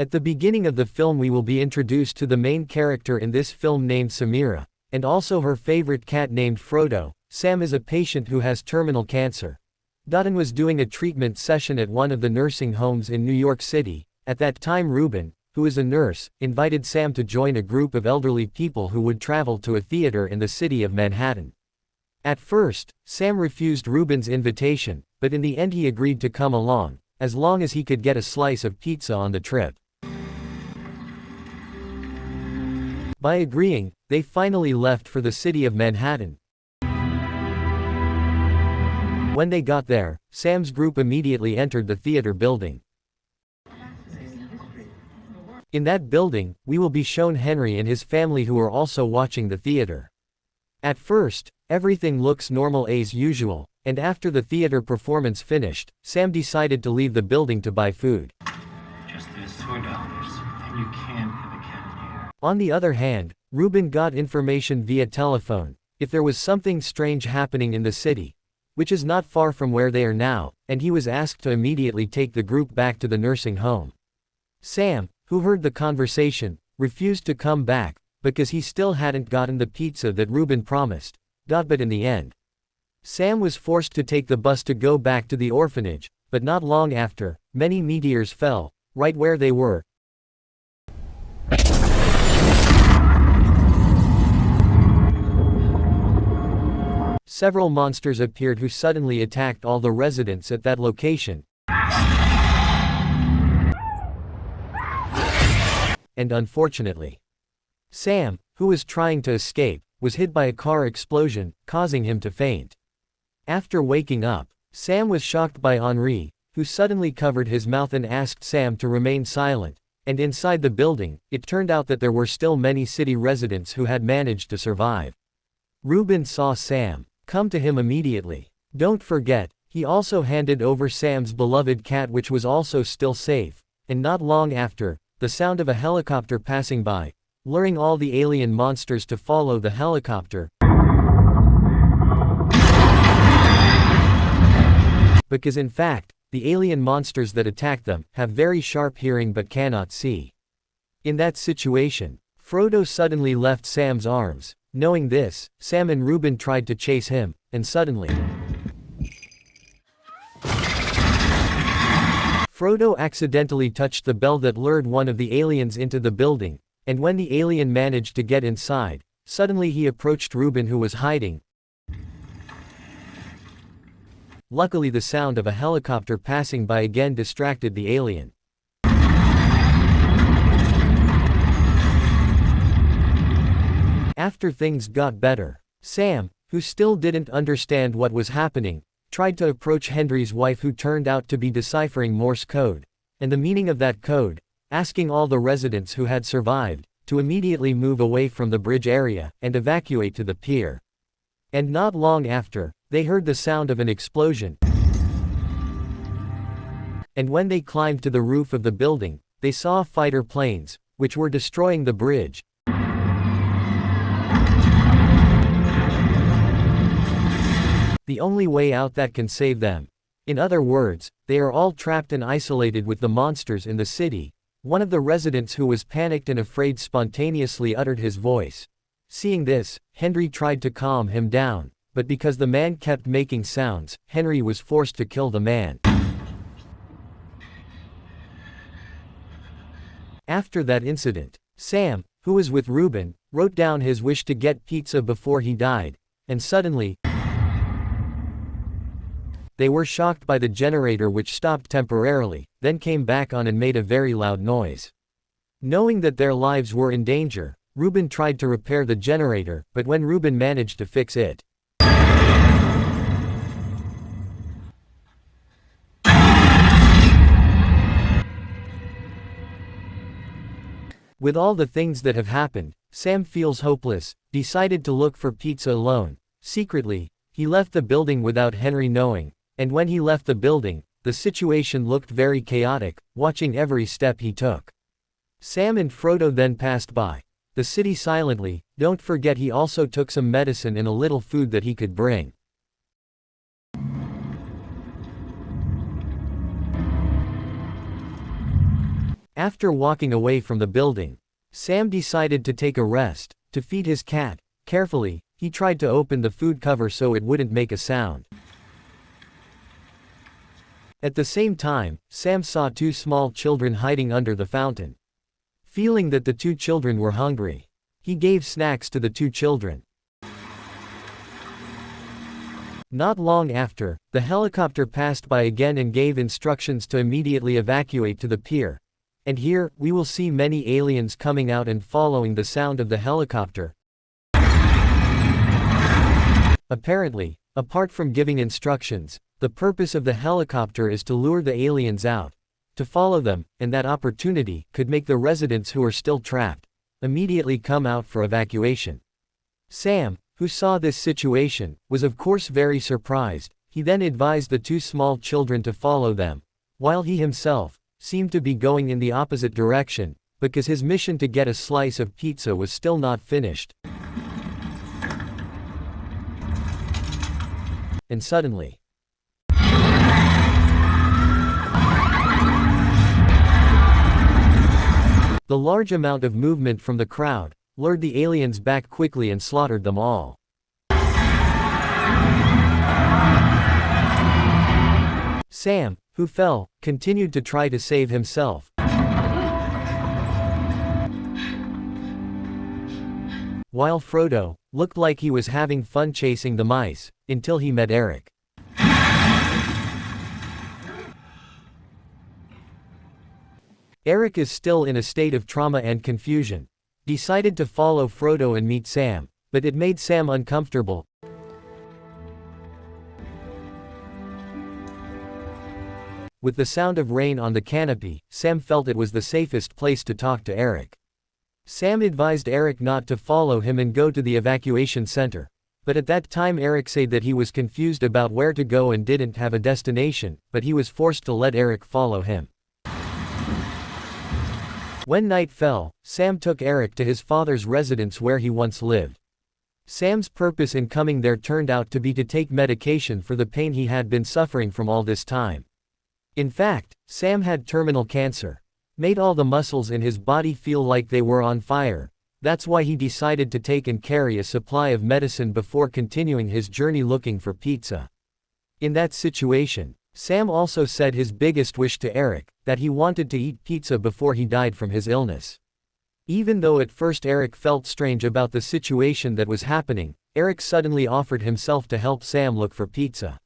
At the beginning of the film we will be introduced to the main character in this film named Samira, and also her favorite cat named Frodo. Sam is a patient who has terminal cancer. And was doing a treatment session at one of the nursing homes in New York City. At that time Ruben, who is a nurse, invited Sam to join a group of elderly people who would travel to a theater in the city of Manhattan. At first, Sam refused Ruben's invitation, but in the end he agreed to come along, as long as he could get a slice of pizza on the trip. By agreeing, they finally left for the city of Manhattan. When they got there, Sam's group immediately entered the theater building. In that building, we will be shown Henry and his family who are also watching the theater. At first, everything looks normal as usual, and after the theater performance finished, Sam decided to leave the building to buy food. Just there's $4, and you can't have a cat in here. On the other hand, Ruben got information via telephone, if there was something strange happening in the city, which is not far from where they are now, and he was asked to immediately take the group back to the nursing home. Sam, who heard the conversation, refused to come back, because he still hadn't gotten the pizza that Ruben promised. But in the end, Sam was forced to take the bus to go back to the orphanage, but not long after, many meteors fell, right where they were. Several monsters appeared who suddenly attacked all the residents at that location. And unfortunately, Sam, who was trying to escape, was hit by a car explosion, causing him to faint. After waking up, Sam was shocked by Henri, who suddenly covered his mouth and asked Sam to remain silent, and inside the building, it turned out that there were still many city residents who had managed to survive. Ruben saw Sam come to him immediately. Don't forget, he also handed over Sam's beloved cat which was also still safe, and not long after, the sound of a helicopter passing by, luring all the alien monsters to follow the helicopter. Because in fact, the alien monsters that attack them have very sharp hearing but cannot see. In that situation, Frodo suddenly left Sam's arms. Knowing this, Sam and Ruben tried to chase him, and suddenly, Frodo accidentally touched the bell that lured one of the aliens into the building, and when the alien managed to get inside, suddenly he approached Ruben who was hiding. Luckily the sound of a helicopter passing by again distracted the alien. After things got better, Sam, who still didn't understand what was happening, tried to approach Henry's wife who turned out to be deciphering Morse code, and the meaning of that code, asking all the residents who had survived, to immediately move away from the bridge area, and evacuate to the pier. And not long after, they heard the sound of an explosion. And when they climbed to the roof of the building, they saw fighter planes, which were destroying the bridge. The only way out that can save them. In other words, they are all trapped and isolated with the monsters in the city. One of the residents who was panicked and afraid spontaneously uttered his voice. Seeing this, Henry tried to calm him down, but because the man kept making sounds, Henry was forced to kill the man. After that incident, Sam, who was with Ruben, wrote down his wish to get pizza before he died, and suddenly, they were shocked by the generator which stopped temporarily, then came back on and made a very loud noise. Knowing that their lives were in danger, Ruben tried to repair the generator, but when Ruben managed to fix it, with all the things that have happened, Sam feels hopeless, decided to look for pizza alone. Secretly, he left the building without Henry knowing. And when he left the building, the situation looked very chaotic, watching every step he took. Sam and Frodo then passed by the city silently. Don't forget he also took some medicine and a little food that he could bring. After walking away from the building, Sam decided to take a rest. To feed his cat, carefully, he tried to open the food cover so it wouldn't make a sound. At the same time, Sam saw two small children hiding under the fountain. Feeling that the two children were hungry, he gave snacks to the two children. Not long after, the helicopter passed by again and gave instructions to immediately evacuate to the pier. And here, we will see many aliens coming out and following the sound of the helicopter. Apparently, apart from giving instructions, the purpose of the helicopter is to lure the aliens out, to follow them, and that opportunity could make the residents who are still trapped immediately come out for evacuation. Sam, who saw this situation, was of course very surprised. He then advised the two small children to follow them, while he himself seemed to be going in the opposite direction, because his mission to get a slice of pizza was still not finished. And suddenly, the large amount of movement from the crowd lured the aliens back quickly and slaughtered them all. Sam, who fell, continued to try to save himself. While Frodo looked like he was having fun chasing the mice, until he met Eric. Eric is still in a state of trauma and confusion. Decided to follow Frodo and meet Sam, but it made Sam uncomfortable. With the sound of rain on the canopy, Sam felt it was the safest place to talk to Eric. Sam advised Eric not to follow him and go to the evacuation center. But at that time Eric said that he was confused about where to go and didn't have a destination, but he was forced to let Eric follow him. When night fell, Sam took Eric to his father's residence where he once lived. Sam's purpose in coming there turned out to be to take medication for the pain he had been suffering from all this time. In fact, Sam had terminal cancer. Made all the muscles in his body feel like they were on fire. That's why he decided to take and carry a supply of medicine before continuing his journey looking for pizza. In that situation, Sam also said his biggest wish to Eric, that he wanted to eat pizza before he died from his illness. Even though at first Eric felt strange about the situation that was happening, Eric suddenly offered himself to help Sam look for pizza.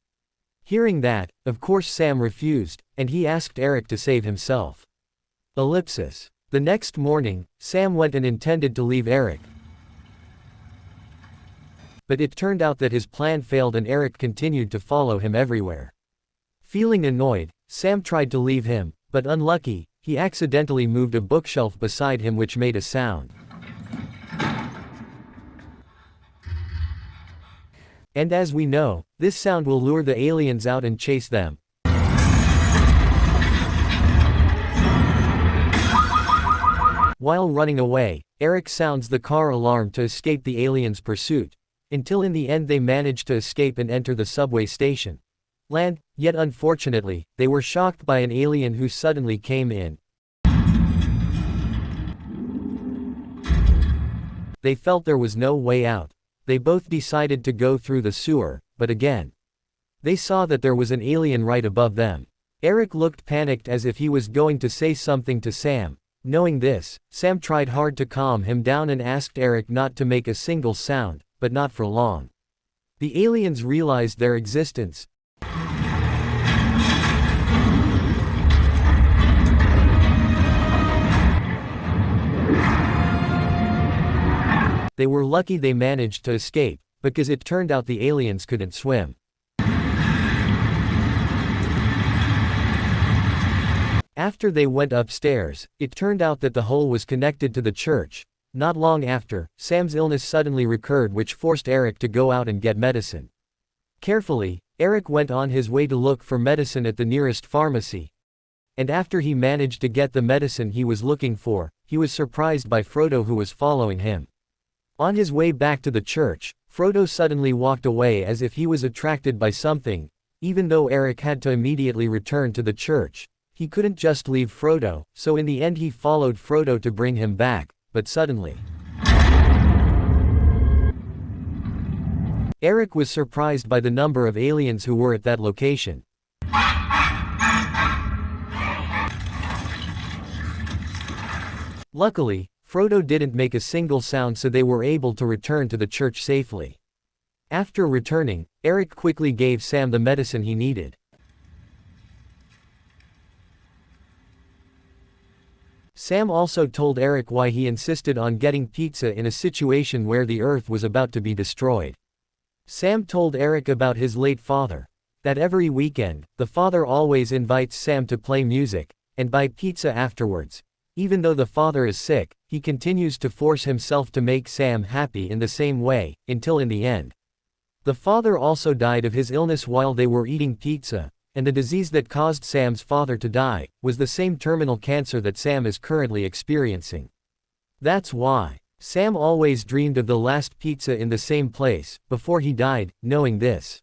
Hearing that, of course Sam refused, and he asked Eric to save himself. Ellipsis. The next morning, Sam went and intended to leave Eric. But it turned out that his plan failed and Eric continued to follow him everywhere. Feeling annoyed, Sam tried to leave him, but unlucky, he accidentally moved a bookshelf beside him which made a sound. And as we know, this sound will lure the aliens out and chase them. While running away, Eric sounds the car alarm to escape the aliens' pursuit, until in the end they manage to escape and enter the subway station. Yet unfortunately, they were shocked by an alien who suddenly came in. They felt there was no way out. They both decided to go through the sewer, but again, they saw that there was an alien right above them. Eric looked panicked as if he was going to say something to Sam. Knowing this, Sam tried hard to calm him down and asked Eric not to make a single sound, but not for long. The aliens realized their existence. They were lucky they managed to escape, because it turned out the aliens couldn't swim. After they went upstairs, it turned out that the hole was connected to the church. Not long after, Sam's illness suddenly recurred which forced Eric to go out and get medicine. Carefully, Eric went on his way to look for medicine at the nearest pharmacy. And after he managed to get the medicine he was looking for, he was surprised by Frodo who was following him. On his way back to the church, Frodo suddenly walked away as if he was attracted by something. Even though Eric had to immediately return to the church, He couldn't just leave Frodo, so in the end he followed Frodo to bring him back, but suddenly, Eric was surprised by the number of aliens who were at that location. Luckily, Frodo didn't make a single sound, so they were able to return to the church safely. After returning, Eric quickly gave Sam the medicine he needed. Sam also told Eric why he insisted on getting pizza in a situation where the Earth was about to be destroyed. Sam told Eric about his late father. That every weekend, the father always invites Sam to play music, and buy pizza afterwards. Even though the father is sick, he continues to force himself to make Sam happy in the same way, until in the end. The father also died of his illness while they were eating pizza, and the disease that caused Sam's father to die was the same terminal cancer that Sam is currently experiencing. That's why Sam always dreamed of the last pizza in the same place. Before he died, knowing this,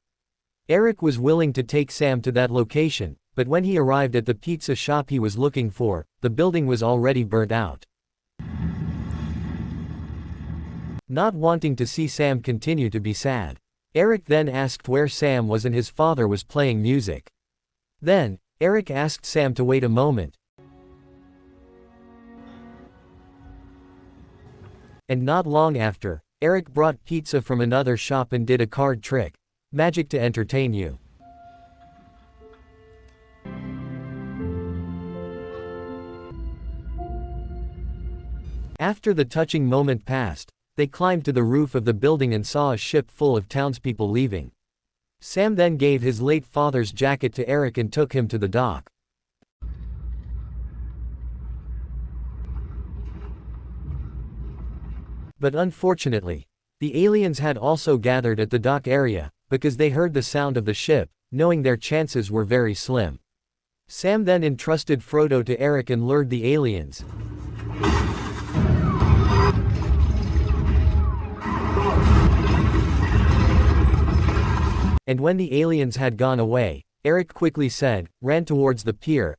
Eric was willing to take Sam to that location, but when he arrived at the pizza shop he was looking for, the building was already burnt out. Not wanting to see Sam continue to be sad, Eric then asked where Sam was, and his father was playing music. Then, Eric asked Sam to wait a moment. And not long after, Eric brought pizza from another shop and did a card trick. Magic to entertain you. After the touching moment passed, they climbed to the roof of the building and saw a ship full of townspeople leaving. Sam then gave his late father's jacket to Eric and took him to the dock. But unfortunately, the aliens had also gathered at the dock area, because they heard the sound of the ship, knowing their chances were very slim. Sam then entrusted Frodo to Eric and lured the aliens. And when the aliens had gone away, Eric quickly ran towards the pier.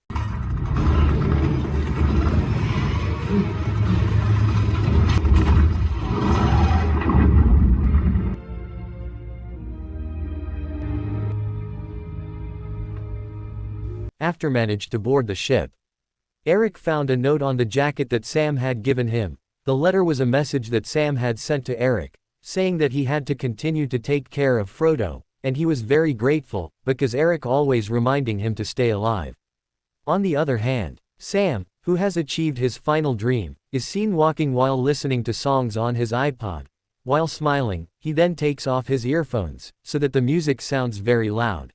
After managed to board the ship, Eric found a note on the jacket that Sam had given him. The letter was a message that Sam had sent to Eric, saying that he had to continue to take care of Frodo, and he was very grateful, because Eric always reminding him to stay alive. On the other hand, Sam, who has achieved his final dream, is seen walking while listening to songs on his iPod. While smiling, he then takes off his earphones, so that the music sounds very loud.